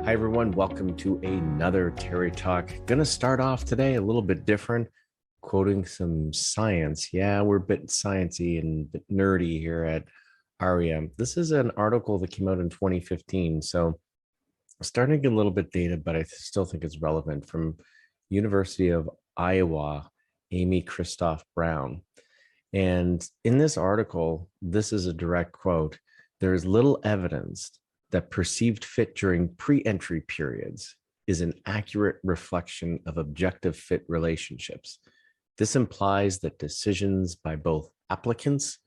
Hi, everyone. Welcome to another Terry Talk. Going to start off today a little bit different, quoting some science. Yeah, we're a bit sciencey and a bit nerdy here at REM. This is an article that came out in 2015. So starting a little bit dated, but I still think it's relevant from University of Iowa, Amy Christoph Brown. And in this article, this is a direct quote. There is little evidence that perceived fit during pre-entry periods is an accurate reflection of objective fit relationships. This implies that decisions by both applicants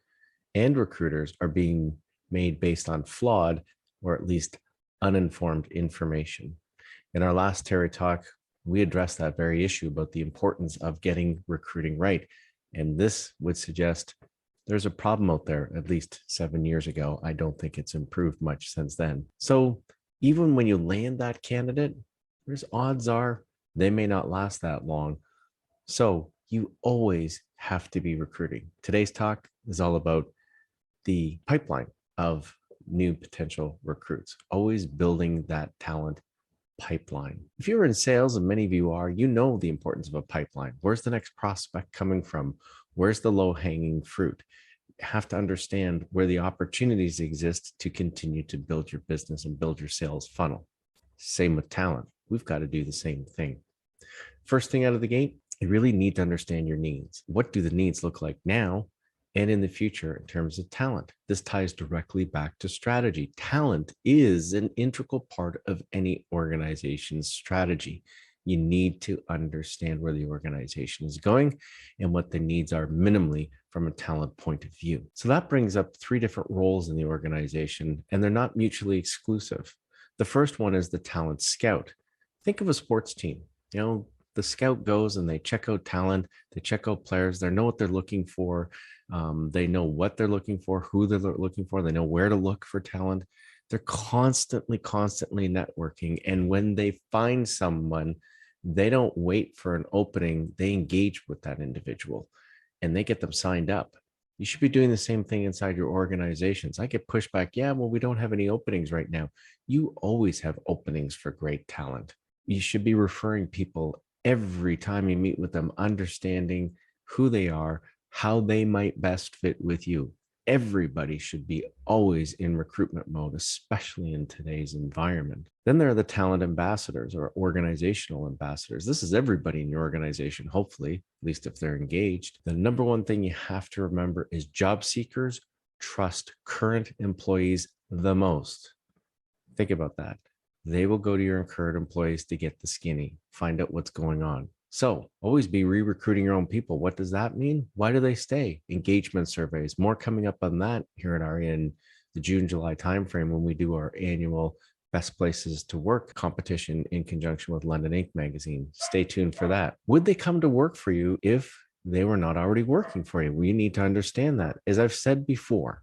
and recruiters are being made based on flawed or at least uninformed information. In our last Terry Talk, we addressed that very issue about the importance of getting recruiting right. And this would suggest there's a problem out there at least 7 years ago. I don't think it's improved much since then. So even when you land that candidate, there's odds are they may not last that long. So you always have to be recruiting. Today's talk is all about the pipeline of new potential recruits, always building that talent pipeline. If you're in sales, and many of you are, you know the importance of a pipeline. Where's the next prospect coming from? Where's the low-hanging fruit? You have to understand where the opportunities exist to continue to build your business and build your sales funnel. Same with talent. We've got to do the same thing. First thing out of the gate, you really need to understand your needs. What do the needs look like now and in the future in terms of talent? This ties directly back to strategy. Talent is an integral part of any organization's strategy. You need to understand where the organization is going and what the needs are minimally from a talent point of view. So that brings up three different roles in the organization, and they're not mutually exclusive. The first one is the talent scout. Think of a sports team. The scout goes and they check out talent, they check out players, they know what they're looking for. They know what they're looking for, who they're looking for. They know where to look for talent. They're constantly networking. And when they find someone, they don't wait for an opening. They engage with that individual and they get them signed up. You should be doing the same thing inside your organizations. I get pushback. Yeah, well, we don't have any openings right now. You always have openings for great talent. You should be referring people every time you meet with them, understanding who they are, how they might best fit with you. Everybody should be always in recruitment mode, especially in today's environment. Then there are the talent ambassadors or organizational ambassadors. This is everybody in your organization, hopefully, at least if they're engaged. The number one thing you have to remember is job seekers trust current employees the most. Think about that. They will go to your current employees to get the skinny, find out what's going on. So always be re-recruiting your own people. What does that mean? Why do they stay? Engagement surveys, more coming up on that here at ARIA in the June, July timeframe when we do our annual Best Places to Work competition in conjunction with London Inc. magazine. Stay tuned for that. Would they come to work for you if they were not already working for you? We need to understand that. As I've said before,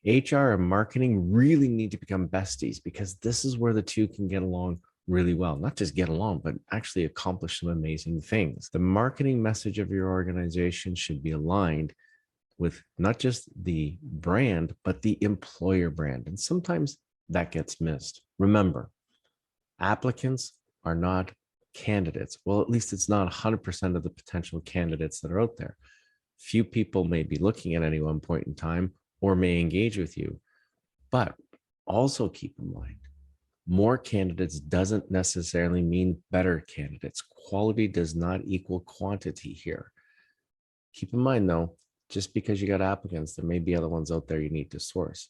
HR and marketing really need to become besties because this is where the two can get along really well. Not just get along, but actually accomplish some amazing things. The marketing message of your organization should be aligned with not just the brand, but the employer brand. And sometimes that gets missed. Remember, applicants are not candidates. Well, at least it's not 100% of the potential candidates that are out there. Few people may be looking at any one point in time or may engage with you. But also keep in mind, more candidates doesn't necessarily mean better candidates. Quality does not equal quantity here. Keep in mind though, just because you got applicants, there may be other ones out there you need to source.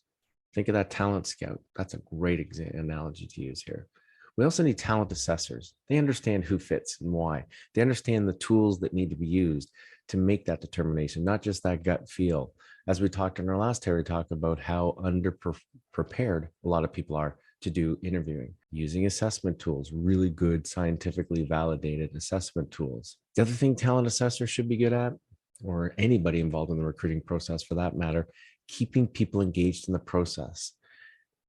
Think of that talent scout. That's a great analogy to use here. We also need talent assessors. They understand who fits and why. They understand the tools that need to be used to make that determination, not just that gut feel. As we talked in our last Terry Talk about how underprepared a lot of people are to do interviewing, using assessment tools, really good scientifically validated assessment tools. The other thing talent assessors should be good at, or anybody involved in the recruiting process for that matter, keeping people engaged in the process.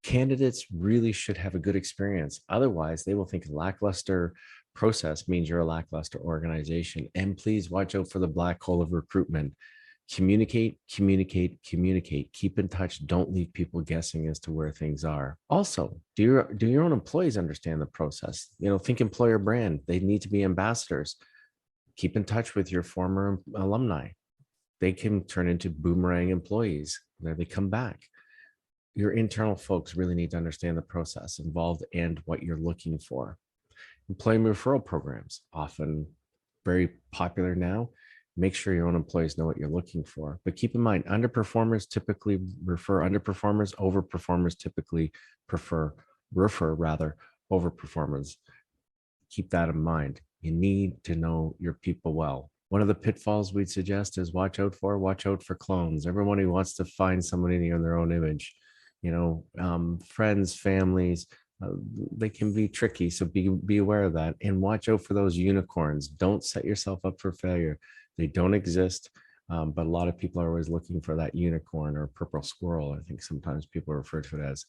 Candidates really should have a good experience. Otherwise, they will think a lackluster process means you're a lackluster organization. And please watch out for the black hole of recruitment. Communicate, communicate, communicate. Keep in touch. Don't leave people guessing as to where things are. Also, do your own employees understand the process? Think employer brand. They need to be ambassadors. Keep in touch with your former alumni. They can turn into boomerang employees. There they come back. Your internal folks really need to understand the process involved and what you're looking for. Employee referral programs, often very popular now. Make sure your own employees know what you're looking for. But keep in mind, underperformers typically refer underperformers, overperformers typically refer rather overperformers. Keep that in mind. You need to know your people well. One of the pitfalls we'd suggest is watch out for clones. Everyone who wants to find somebody in their own image, friends, families, uh, they can be tricky. So be aware of that and watch out for those unicorns. Don't set yourself up for failure. They don't exist. But a lot of people are always looking for that unicorn or purple squirrel. I think sometimes people refer to it as.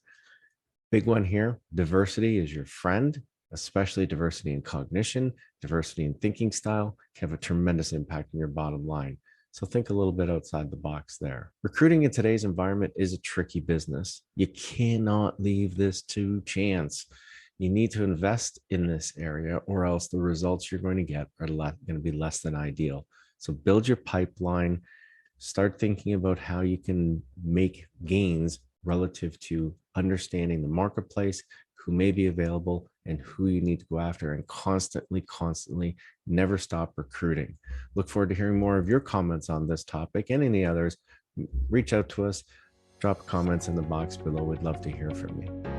Big one here, diversity is your friend, especially diversity in cognition, diversity in thinking style can have a tremendous impact on your bottom line. So think a little bit outside the box there. Recruiting in today's environment is a tricky business. You cannot leave this to chance. You need to invest in this area or else the results you're going to get are going to be less than ideal. So build your pipeline, start thinking about how you can make gains relative to understanding the marketplace, who may be available, and who you need to go after, and constantly never stop recruiting. Look forward to hearing more of your comments on this topic and any others. Reach out to us, drop comments in the box below. We'd love to hear from you.